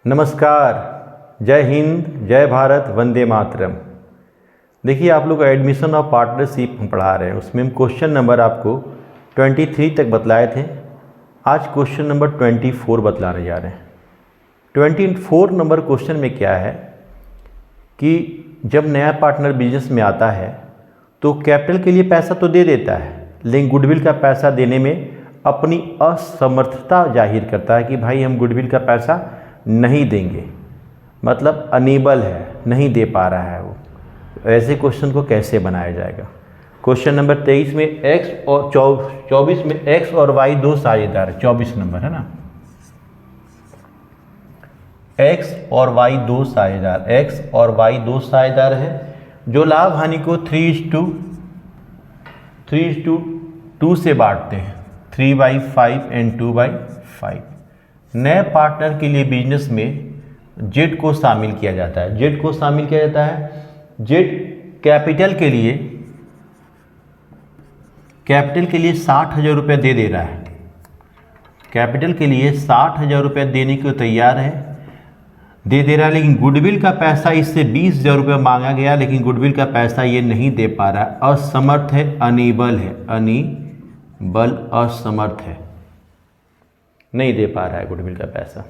नमस्कार, जय हिंद, जय भारत, वंदे मातरम। देखिए, आप लोग एडमिशन और पार्टनरशिप हम पढ़ा रहे हैं, उसमें हम क्वेश्चन नंबर आपको 23 तक बतलाए थे। आज क्वेश्चन नंबर 24 बतलाने जा रहे हैं। 24 नंबर क्वेश्चन में क्या है कि जब नया पार्टनर बिजनेस में आता है तो कैपिटल के लिए पैसा तो दे देता है, लेकिन गुडविल का पैसा देने में अपनी असमर्थता जाहिर करता है कि भाई हम गुडविल का पैसा नहीं देंगे, मतलब अनेबल है, नहीं दे पा रहा है वो। ऐसे क्वेश्चन को कैसे बनाया जाएगा? क्वेश्चन नंबर 23 में x और 24 में x और y दो साझेदार है। 24 नंबर है ना, x और y दो साझेदार, x और y दो साझेदार है जो लाभ हानि को 3:2 से बांटते हैं, 3/5 एंड 2/5। नए पार्टनर के लिए बिजनेस में जेड को शामिल किया जाता है। जेड को शामिल किया जाता है। जेड कैपिटल के लिए 60,000 रुपये दे रहा है। कैपिटल के लिए 60,000 रुपये देने को तैयार है, दे रहा है, लेकिन गुडविल का पैसा इससे 20,000 रुपये मांगा गया, लेकिन गुडविल का पैसा ये नहीं दे पा रहा है। असमर्थ है, अनेबल है, अनेबल असमर्थ है, नहीं दे पा रहा है गुडविल का पैसा।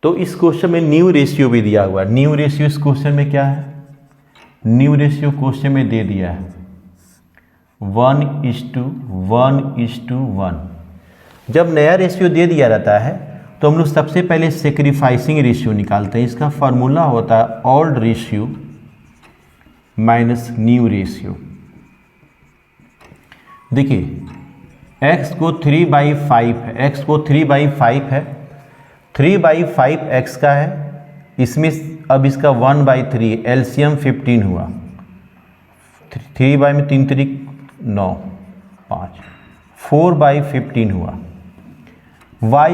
तो इस क्वेश्चन में न्यू रेशियो भी दिया हुआ है। न्यू रेशियो इस क्वेश्चन में क्या है? न्यू रेशियो क्वेश्चन में दे दिया है 1:1:1। जब नया रेशियो दे दिया रहता है तो हम लोग सबसे पहले सेक्रीफाइसिंग रेशियो निकालते हैं। इसका फार्मूला होता है old ratio minus new ratio. देखिए, x को 3/5 है, x को 3/5 है, 3/5 x का है, इसमें अब इसका 1/3, एलसीएम 15 हुआ, 3 में 3 3 9 5, 4/15 हुआ। y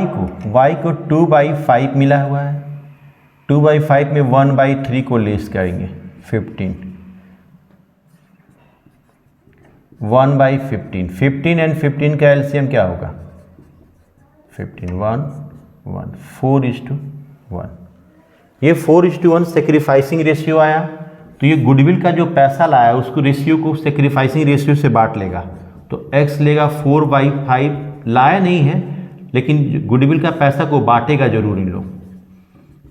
को 2/5 मिला हुआ है, 2/5 में 1/3 को लेस करेंगे, 15, 1/15, 15 एंड 15 का एलसीएम क्या होगा? 15, 1 4:1। ये 4:1 सेक्रीफाइसिंग रेशियो आया। तो ये गुडविल का जो पैसा लाया उसको रेशियो को सेक्रीफाइसिंग रेशियो से बांट लेगा। तो x लेगा 4/5, लाया नहीं है लेकिन गुडविल का पैसा को बांटेगा जरूर इन लोग।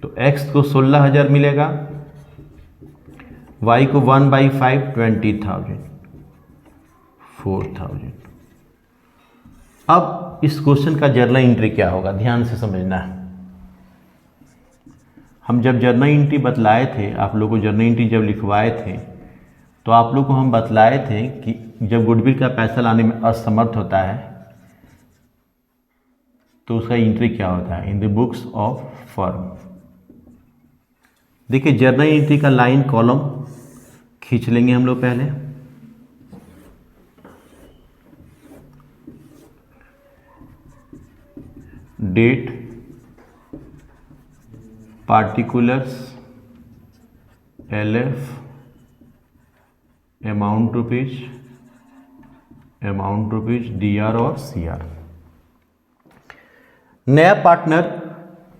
तो x को 16,000 मिलेगा, y को 1/5 20,000, 4,000। अब इस क्वेश्चन का जर्नल एंट्री क्या होगा, ध्यान से समझना है। हम जब जर्नल एंट्री बतलाए थे, आप लोगों को जर्नल एंट्री जब लिखवाए थे तो आप लोग को हम बतलाए थे कि जब गुडविल का पैसा लाने में असमर्थ होता है तो उसका एंट्री क्या होता है? In the books of firm. देखिए, जर्नल एंट्री का लाइन कॉलम खींच लेंगे हम लोग पहले। Date, particulars, LF, amount rupees, DR और CR। नया पार्टनर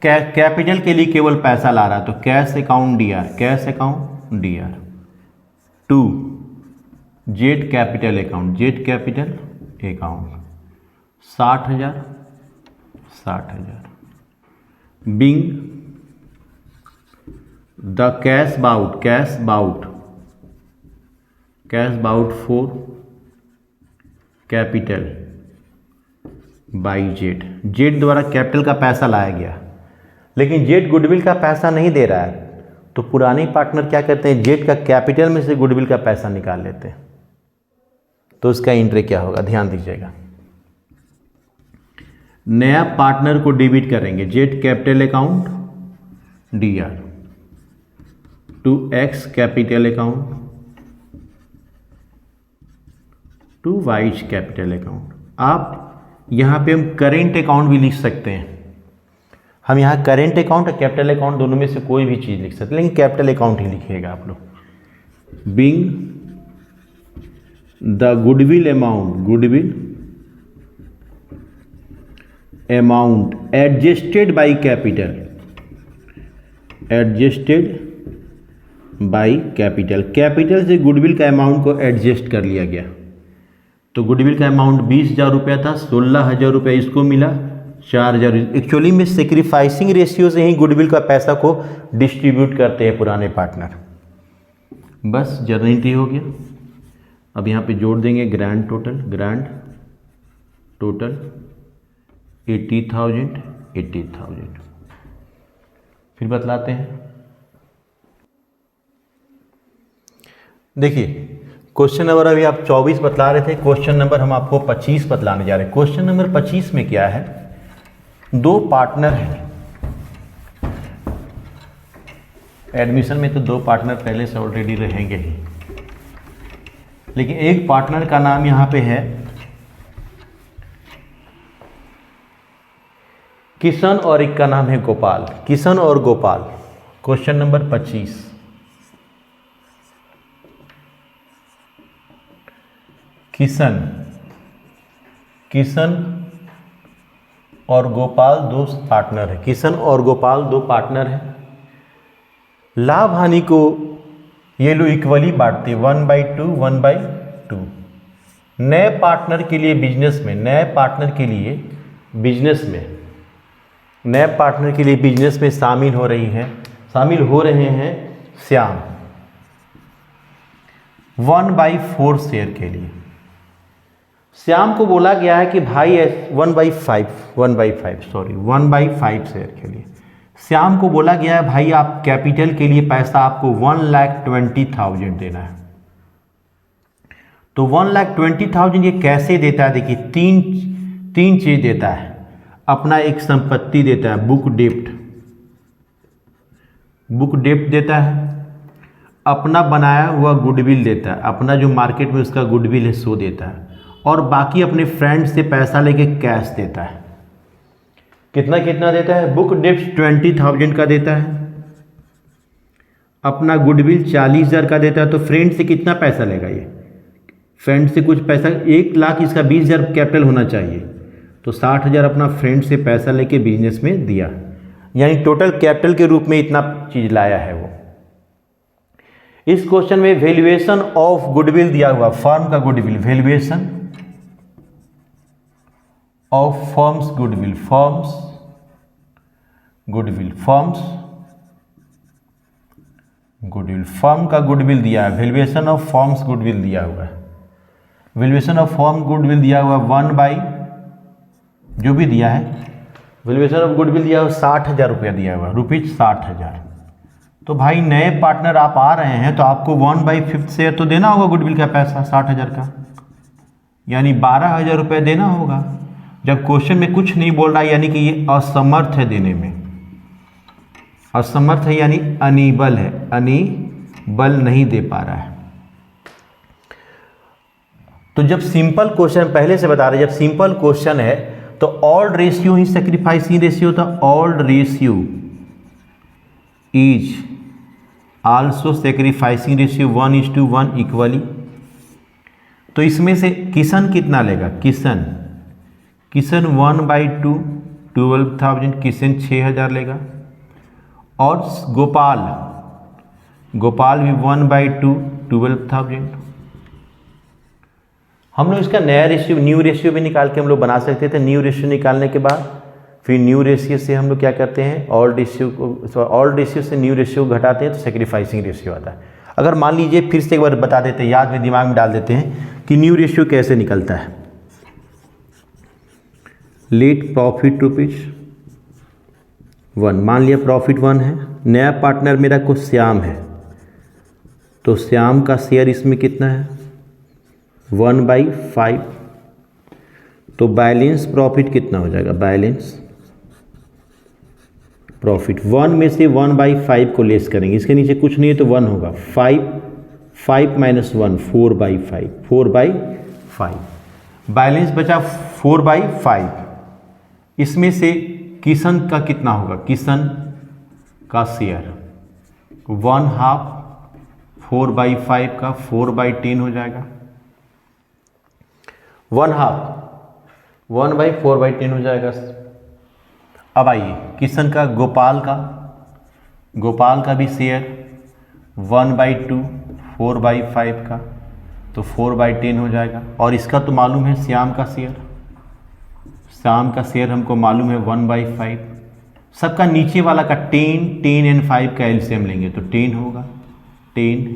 कैपिटल के लिए केवल पैसा ला रहा है तो cash account DR, cash account DR। 2 Z capital account, Z capital account 60,000। Being the cash brought for capital by Z. Z द्वारा कैपिटल का पैसा लाया गया, लेकिन जेड गुडविल का पैसा नहीं दे रहा है। तो पुराने पार्टनर क्या करते हैं? जेड का कैपिटल में से गुडविल का पैसा निकाल लेते हैं। तो उसका एंट्री क्या होगा, ध्यान दीजिएगा। नया पार्टनर को डेबिट करेंगे, Z capital account DR, to X capital account, to Y's capital account. आप यहाँ पे हम करेंट अकाउंट भी लिख सकते हैं। हम यहाँ करेंट अकाउंट और कैपिटल अकाउंट दोनों में से कोई भी चीज़ लिख सकते हैं, लेकिन कैपिटल अकाउंट ही लिखिएगा आप लोग। Bing the goodwill amount adjusted by capital, adjusted by capital, capital से गुडविल का अमाउंट को एडजस्ट कर लिया गया। तो गुडविल का अमाउंट 20,000 रुपया था, 16,000 रुपया इसको मिला, 4,000। एक्चुअली में सेक्रीफाइसिंग रेशियो से ही गुडविल का पैसा को डिस्ट्रीब्यूट करते हैं पुराने पार्टनर। बस जर्नल एंट्री हो गया। अब यहाँ पे जोड़ देंगे ग्रैंड टोटल 80,000। फिर बतलाते हैं। देखिए क्वेश्चन नंबर अभी आप 24 बतला रहे थे, क्वेश्चन नंबर हम आपको 25 बतलाने जा रहे हैं। क्वेश्चन नंबर 25 में क्या है, दो पार्टनर हैं। एडमिशन में तो दो पार्टनर पहले से ऑलरेडी रहेंगे ही, लेकिन एक पार्टनर का नाम यहाँ पे है किशन और एक का नाम है गोपाल। किशन और गोपाल। Question number 25। किशन और गोपाल दो पार्टनर है। किशन और गोपाल दो पार्टनर हैं। लाभ हानि को ये लोग इक्वली बांटते हैं, 1/2 1/2। नए पार्टनर के लिए बिजनेस में शामिल हो रहे हैं श्याम 1/4 शेयर के लिए। श्याम को बोला गया है कि भाई 1/5 शेयर के लिए श्याम को बोला गया है भाई आप कैपिटल के लिए पैसा आपको 1,20,000 देना है। तो 1,20,000 ये कैसे देता है, देखिए तीन चीज देता है। अपना एक संपत्ति देता है, बुक डेप्ट देता है, अपना बनाया हुआ गुडविल देता है, अपना जो मार्केट में उसका गुडविल है सो देता है, और बाकी अपने फ्रेंड से पैसा लेके कैश देता है। कितना देता है, बुक डेप्ट 20,000 का देता है, अपना गुडविल 40,000 का देता है। तो फ्रेंड से कितना पैसा लेगा, ये फ्रेंड से कुछ पैसा 1,00,000, इसका 20,000 कैपिटल होना चाहिए। तो 60,000 अपना फ्रेंड से पैसा लेके बिजनेस में दिया, यानी टोटल कैपिटल के रूप में इतना चीज लाया है वो। इस क्वेश्चन में वैल्यूएशन ऑफ गुडविल दिया हुआ, फर्म का goodwill, valuation of firms goodwill, firm का गुडविल दिया है। वैल्यूएशन ऑफ फर्म्स गुडविल दिया हुआ है। वैल्यूएशन ऑफ फर्म गुडविल दिया हुआ 1/, जो भी दिया है, वैल्यूएशन ऑफ गुडविल दिया हुआ 60,000 रुपया दिया हुआ, ₹60,000। तो भाई नए पार्टनर आप आ रहे हैं तो आपको 1/5 शेयर तो देना होगा गुडविल का पैसा 60,000 का, यानी 12,000 रुपये देना होगा। जब क्वेश्चन में कुछ नहीं बोल रहा है यानी कि ये असमर्थ है देने में, असमर्थ है यानी अनीबल है, अनीबल नहीं दे पा रहा है। तो जब सिंपल क्वेश्चन, पहले से बता रहे, जब सिंपल क्वेश्चन है तो ऑड रेशियो ही सैक्रिफाइसिंग रेशियो था। Odd ratio is also sacrificing ratio 1:1 equally. तो इसमें से किशन कितना लेगा, किशन 1/2 12,000, किशन 6,000 लेगा। और गोपाल भी 1/2 12,000। हम लोग इसका नया रेशियो, न्यू रेशियो भी निकाल के हम लोग बना सकते थे। न्यू रेशियो निकालने के बाद फिर न्यू रेशियो से हम लोग क्या करते हैं, ऑल्ड रेशियो से न्यू रेशियो घटाते हैं तो सैक्रिफाइसिंग रेशियो आता है। अगर मान लीजिए फिर से एक बार बता देते हैं, याद में दिमाग में डाल देते हैं कि न्यू रेशियो कैसे निकलता है। लेट प्रॉफिट ₹1, मान लिया प्रॉफिट 1 है। नया पार्टनर मेरा को श्याम है, तो श्याम का शेयर इसमें कितना है 1/5। तो बैलेंस प्रॉफिट कितना हो जाएगा, बैलेंस प्रॉफिट 1 में से 1/5 को लेस करेंगे, इसके नीचे कुछ नहीं है तो 1 होगा। 5 - 1 4/5 बैलेंस बचा 4/5। इसमें से किशन का कितना होगा, किशन का शेयर 1/2 4/5 का 4/10 हो जाएगा। 1/4/10 हो जाएगा। अब आइए किशन का, गोपाल का गोपाल का भी शेयर 1/2 4/5 का, तो 4/10 हो जाएगा। और इसका तो मालूम है श्याम का शेयर, श्याम का शेयर हमको मालूम है 1/5। सबका नीचे वाला का 10 10 एंड 5 का एलसीएम लेंगे तो 10 होगा, 10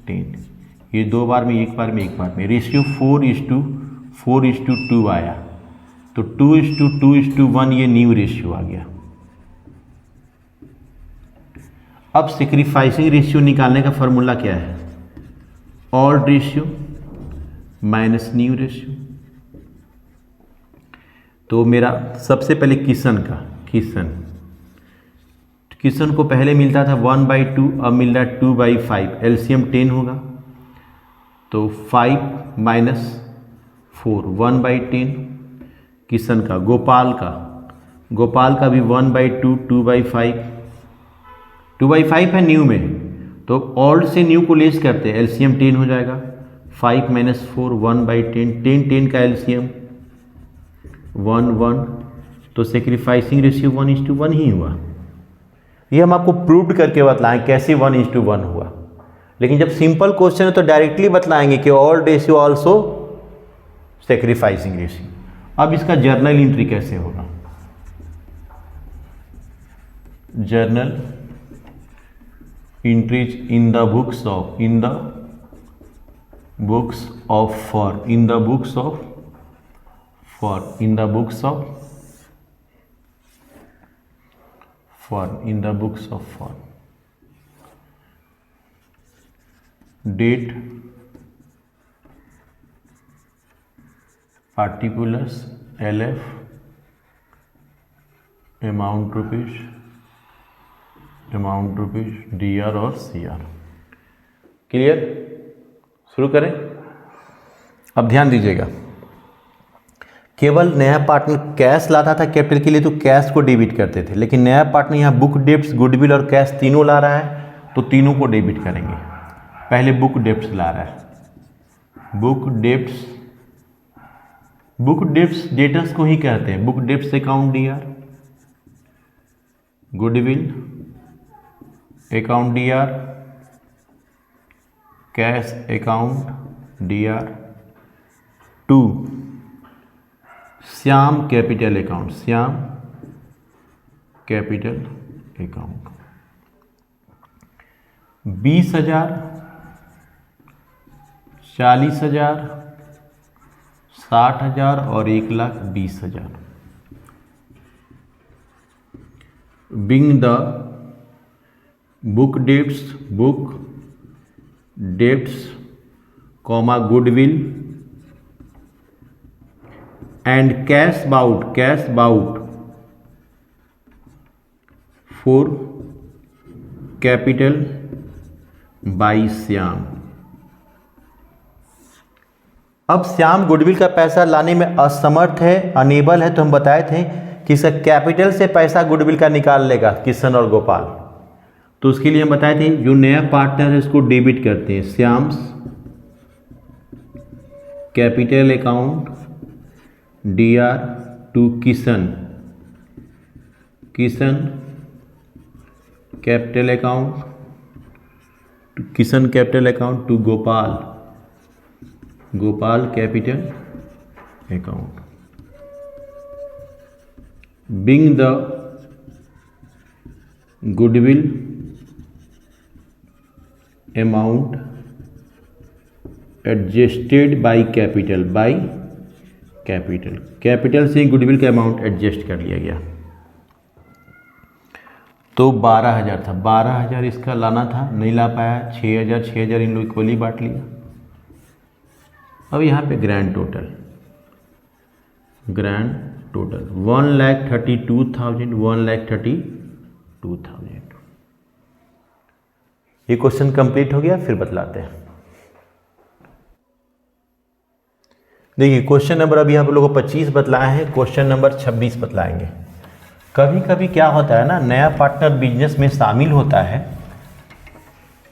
10, ये 2 बार में, एक बार में, एक बार में। रेशियो 4:2 आया, तो 2:2:1 ये न्यू रेशियो आ गया। अब सेक्रीफाइसिंग रेशियो निकालने का फॉर्मूला क्या है? Old ratio minus new ratio. तो मेरा सबसे पहले किशन को पहले मिलता था 1/2, अब मिल रहा है 2/5, एलसीएम 10 होगा, तो 5 माइनस 4 1/10। किशन का, गोपाल का भी 1/2 2/5, 2/5 है न्यू में, तो ओल्ड से न्यू को लेस करते हैं, एलसीएम 10 हो जाएगा, 5 माइनस 4 1/10, 10 का एलसीएम 1 तो सेक्रीफाइसिंग रेशियो 1:1 ही हुआ। ये हम आपको प्रूव्ड करके बतलाएं कैसे 1:1 हुआ। लेकिन जब सिंपल क्वेश्चन है तो डायरेक्टली बतलाएंगे कि old ratio also sacrificing ratio. अब इसका जर्नल एंट्री कैसे होगा? Journal entries in the books of date, particulars, LF, amount rupees, DR और CR। क्लियर? शुरू करें। अब ध्यान दीजिएगा, केवल नया पार्टनर कैश लाता था कैपिटल के लिए तो कैश को डेबिट करते थे, लेकिन नया पार्टनर यहाँ बुक डेब्ट्स, गुडविल और कैश तीनों ला रहा है तो तीनों को डेबिट करेंगे। पहले बुक डेब्ट्स ला रहा है, बुक डेब्ट्स डेटर्स को ही कहते हैं, book debts account DR, goodwill account DR, cash account DR। 2 Shyam capital account, 20,000, 40,000, 60,000 और 1,20,000। Being the book debts comma goodwill and cash brought for capital by Shyam. अब श्याम गुडविल का पैसा लाने में असमर्थ है, अनेबल है, तो हम बताए थे कि इसका कैपिटल से पैसा गुडविल का निकाल लेगा किशन और गोपाल। तो उसके लिए हम बताए थे जो नया पार्टनर है उसको डेबिट करते हैं, Shyam's capital account DR to Kishan capital account to Gopal capital account. Being the goodwill amount adjusted by capital से गुडविल का अमाउंट एडजस्ट कर लिया गया। तो 12,000 था, 12,000 इसका लाना था, नहीं ला पाया, 6,000 इन लोग इक्वली बांट लिया। अब यहाँ पे ग्रैंड टोटल 1,32,000। ये क्वेश्चन कंप्लीट हो गया, फिर बतलाते हैं। देखिए क्वेश्चन नंबर अभी आप लोगों को 25 बतलाए हैं, क्वेश्चन नंबर 26 बतलाएंगे। कभी कभी क्या होता है ना, नया पार्टनर बिजनेस में शामिल होता है,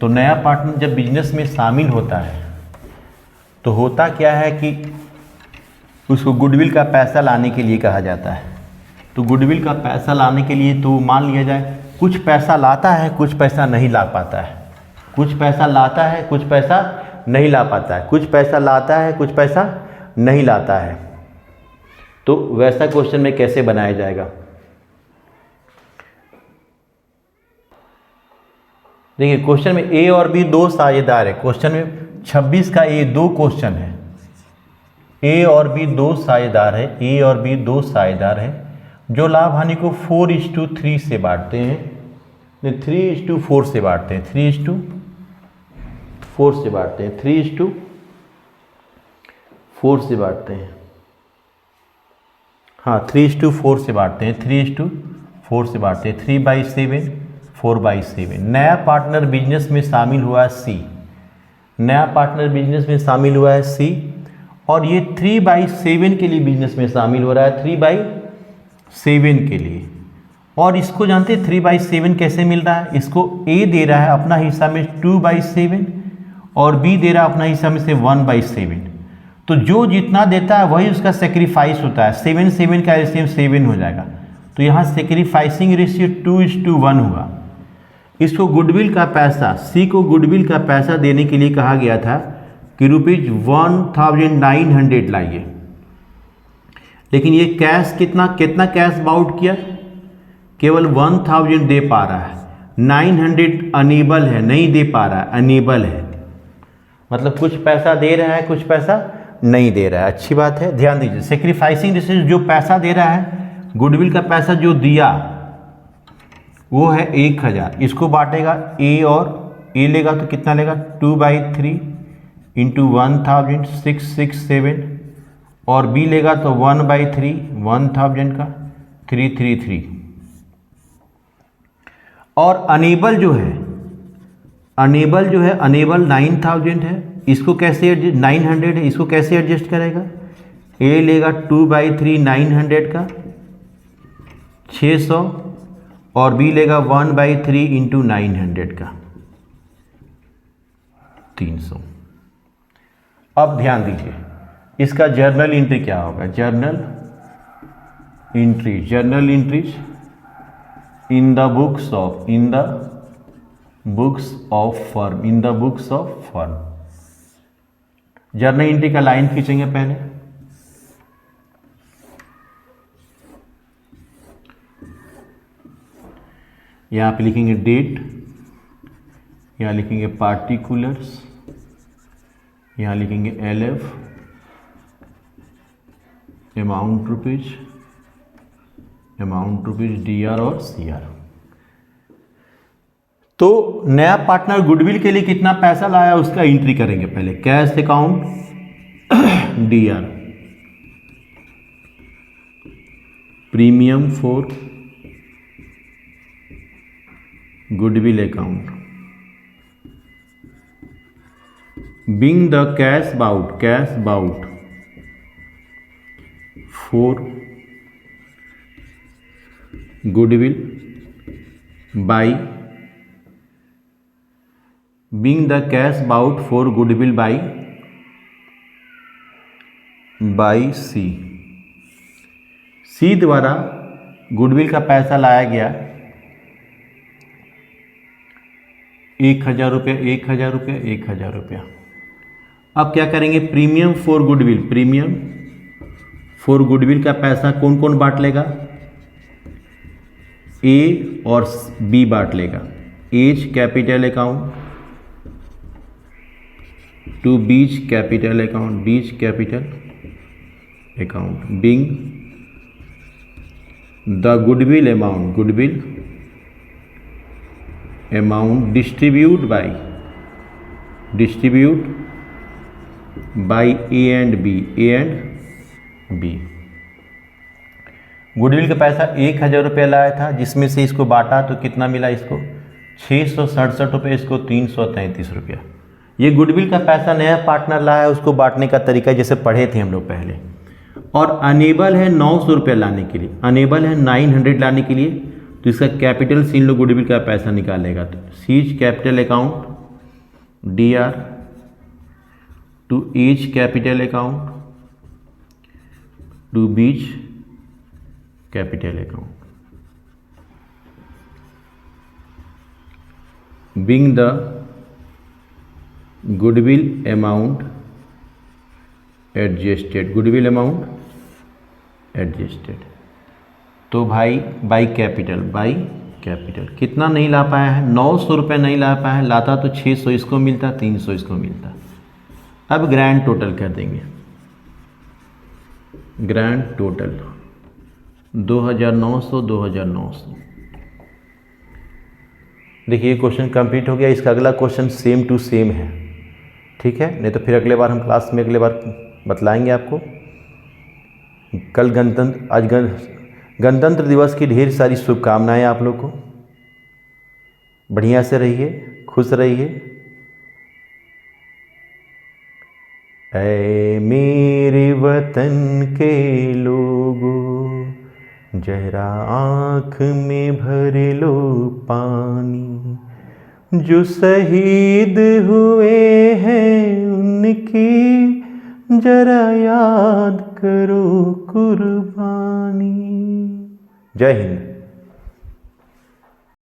तो नया पार्टनर जब बिजनेस में शामिल होता है तो होता क्या है कि उसको गुडविल का पैसा लाने के लिए कहा जाता है। तो गुडविल का पैसा लाने के लिए तो मान लिया जाए कुछ पैसा लाता है, कुछ पैसा नहीं ला पाता है, कुछ पैसा लाता है, कुछ पैसा नहीं ला पाता है, कुछ पैसा लाता है, कुछ पैसा नहीं लाता है। तो वैसा क्वेश्चन में कैसे बनाया जाएगा? देखिए क्वेश्चन में ए और बी दो साझेदार है। क्वेश्चन में 26 का ए दो क्वेश्चन है, ए और बी दो साझेदार है, ए और बी दो साझेदार है जो लाभ हानि को 4:3 से बांटते हैं, 3:4 से बांटते हैं, 3:4 से बांटते हैं, 3:4 से बांटते हैं, हाँ 3:4 से बांटते हैं, 3:4 से बांटते हैं, 3/7, 4/7। नया पार्टनर बिजनेस में शामिल हुआ है सी, नया पार्टनर बिजनेस में शामिल हुआ है सी, और ये 3/7 के लिए बिजनेस में शामिल हो रहा है, 3/7 के लिए। और इसको जानते हैं 3/7 कैसे मिल रहा है? इसको ए दे रहा है अपना हिस्सा में 2/7 और बी दे रहा है अपना हिस्सा में से 1/7। तो जो जितना देता है वही उसका सेक्रीफाइस होता है, 7 का रेशियो 7 हो जाएगा। तो यहाँ सेक्रीफाइसिंग रेशियो 2:1 हुआ। इसको गुडविल का पैसा, सी को गुडविल का पैसा देने के लिए कहा गया था कि ₹1900 लाइए, लेकिन ये कैश कितना कैश बाउट किया? केवल 1000 दे पा रहा है, 900 अनेबल है, नहीं दे पा रहा है, अनेबल है, मतलब कुछ पैसा दे रहा है, कुछ पैसा नहीं दे रहा है। अच्छी बात है, ध्यान दीजिए। सेक्रीफाइसिंग जैसे जो पैसा दे रहा है, गुडविल का पैसा जो दिया वो है 1000, इसको बांटेगा ए और ए लेगा तो कितना लेगा? 2/3 इंटू 1000 667, और बी लेगा तो 1/3 1000 का 333। और अनेबल जो है, अनेबल 9000 है, इसको कैसे 900 है, इसको कैसे एडजस्ट करेगा? ए लेगा 2/3 900 का 600, और बी लेगा 1/3 इंटू 900 का 300। अब ध्यान दीजिए, इसका जर्नल एंट्री क्या होगा? Journal entries in the books of firm, journal entry का लाइन खींचेंगे पहले। यहाँ पे लिखेंगे डेट, यहाँ लिखेंगे पार्टिकुलर्स, यहाँ लिखेंगे LF, अमाउंट रुपीज, DR और CR। तो नया पार्टनर गुडविल के लिए कितना पैसा लाया उसका एंट्री करेंगे पहले। Cash account DR, premium for goodwill account, being the cash bout for goodwill by सी द्वारा गुडविल का पैसा लाया गया 1000 रुपया। अब क्या करेंगे? प्रीमियम फॉर गुडविल का पैसा कौन कौन बांट लेगा? ए और बी बांट लेगा। H capital account to B's capital account being the goodwill amount distribute by A and B. Goodwill का पैसा 1000 रुपये लाया था, जिसमें से इसको बांटा तो कितना मिला? इसको 667 रुपये, इसको 333 रुपया। ये गुडविल का पैसा नया पार्टनर लाया, उसको बांटने का तरीका जैसे पढ़े थे हम लोग पहले। और अनेबल है 900 रुपये लाने के लिए, अनेबल है 900 लाने के लिए, तो इसका कैपिटल सीन लो गुडविल का पैसा निकालेगा। तो C's capital account DR to H capital account to B's capital account. being the goodwill amount adjusted, goodwill amount adjusted। तो भाई बाई कैपिटल कितना नहीं ला पाया है, 900 रुपये नहीं ला पाया है, लाता तो 600 इसको मिलता, 300 इसको मिलता। अब ग्रैंड टोटल कर देंगे, ग्रैंड टोटल 2900 2900। देखिए क्वेश्चन कंप्लीट हो गया। इसका अगला क्वेश्चन सेम टू सेम है, ठीक है, नहीं तो फिर अगले बार हम क्लास में अगले बार बतलाएंगे आपको। कल गणतंत्र दिवस की ढेर सारी शुभकामनाएं आप लोग को। बढ़िया से रहिए, खुश रहिए। ऐ मेरे वतन के लोगों, जरा आँख में भर लो पानी, जो शहीद हुए हैं उनकी जरा याद करो कुर्बानी। जय हिंद।